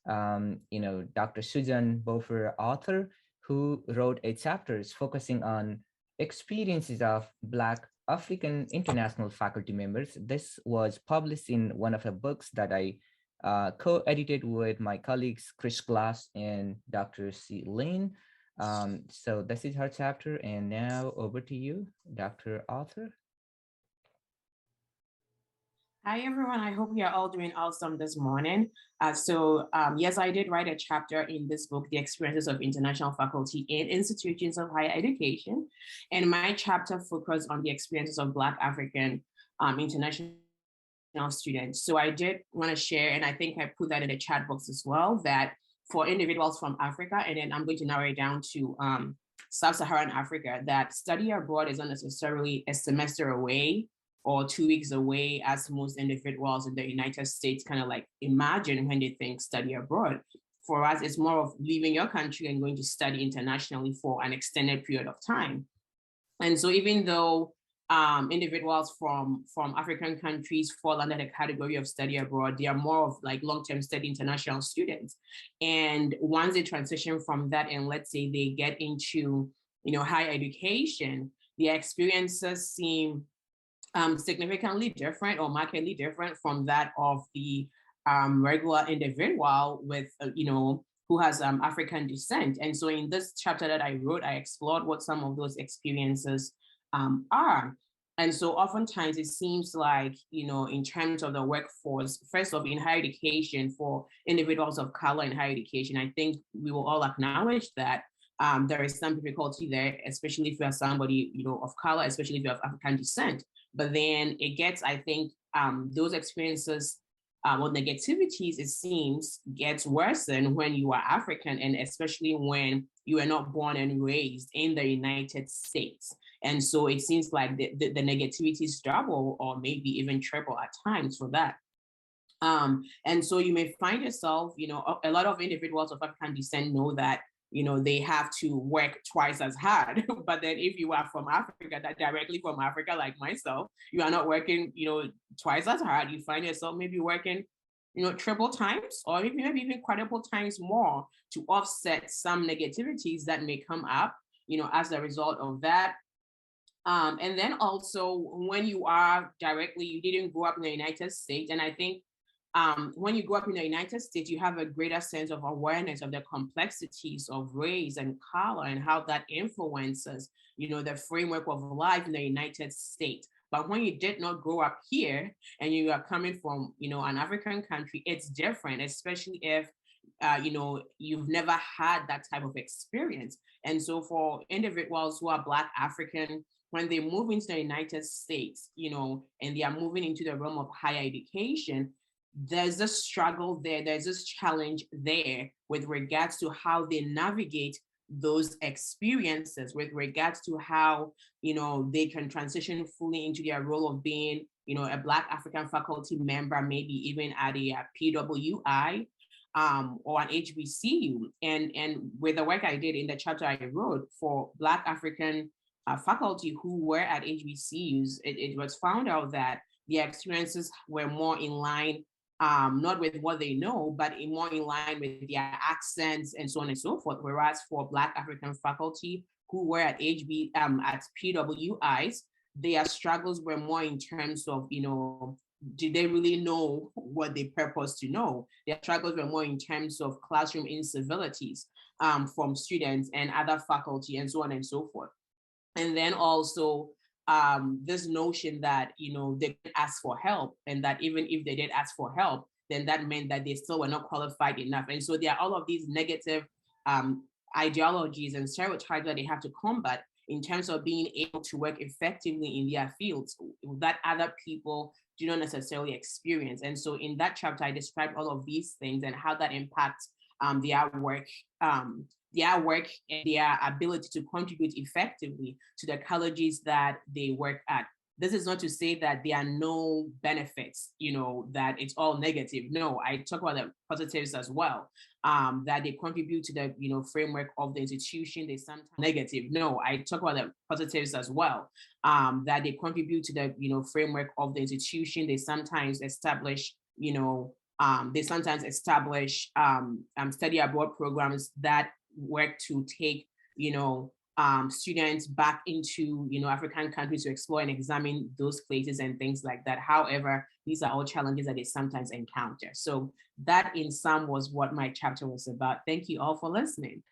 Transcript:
Dr. Susan Boafo-Arthur, who wrote a chapters focusing on experiences of Black African international faculty members. This was published in one of the books that I co-edited with my colleagues Chris Glass and Dr. C. Lane. So this is her chapter, and now over to you, Dr. Arthur. Hi, everyone. I hope you're all doing awesome this morning. Yes, I did write a chapter in this book, The Experiences of International Faculty in Institutions of Higher Education. And my chapter focused on the experiences of Black African international students. So I did want to share, and I think I put that in the chat box as well, that for individuals from Africa, and then I'm going to narrow it down to Sub-Saharan Africa, that study abroad is not necessarily a semester away or 2 weeks away, as most individuals in the United States kind of like imagine when they think study abroad. For us, it's more of leaving your country and going to study internationally for an extended period of time. And so even though individuals from African countries fall under the category of study abroad, they are more of like long-term study international students. And once they transition from that, and let's say they get into higher education, their experiences seem significantly different or markedly different from that of the regular individual with, who has African descent. And so in this chapter that I wrote, I explored what some of those experiences are. And so oftentimes it seems like, in terms of the workforce, first off, in higher education for individuals of color in higher education, I think we will all acknowledge that there is some difficulty there, especially if you are somebody, of color, especially if you have African descent. But then it gets, I think, those experiences or negativities, it seems, gets worsened when you are African, and especially when you are not born and raised in the United States. And so it seems like the negativities double or maybe even triple at times for that. And so you may find yourself, a lot of individuals of African descent know that they have to work twice as hard. But then if you are from Africa, that directly from Africa, like myself, you are not working, twice as hard. You find yourself maybe working, triple times or maybe even quadruple times more to offset some negativities that may come up, as a result of that. And then also when you are directly, you didn't grow up in the United States. And I think when you grow up in the United States, you have a greater sense of awareness of the complexities of race and color and how that influences, the framework of life in the United States. But when you did not grow up here and you are coming from, an African country, it's different, especially if, you've never had that type of experience. And so for individuals who are Black African, when they move into the United States, and they are moving into the realm of higher education, there's this struggle there, there's this challenge there with regards to how they navigate those experiences, with regards to how, they can transition fully into their role of being, a Black African faculty member, maybe even at a PWI or an HBCU. And with the work I did in the chapter I wrote for Black African faculty who were at HBCUs, it was found out that their experiences were more in line, not with what they know, but more in line with their accents and so on and so forth. Whereas for Black African faculty who were at at PWIs, their struggles were more in terms of, did they really know what they purpose to know? Their struggles were more in terms of classroom incivilities from students and other faculty and so on and so forth. And then also this notion that, they could ask for help, and that even if they did ask for help, then that meant that they still were not qualified enough. And so there are all of these negative ideologies and stereotypes that they have to combat in terms of being able to work effectively in their fields that other people do not necessarily experience. And so in that chapter, I described all of these things and how that impacts their work and their ability to contribute effectively to the colleges that they work at. This is not to say that there are no benefits, that it's all negative. No, I talk about the positives as well, that they contribute to the, framework of the institution. They sometimes negative. No, I talk about the positives as well, that they contribute to the, framework of the institution. They sometimes establish, They sometimes establish study abroad programs that work to take, students back into, African countries to explore and examine those places and things like that. However, these are all challenges that they sometimes encounter. So that in sum was what my chapter was about. Thank you all for listening.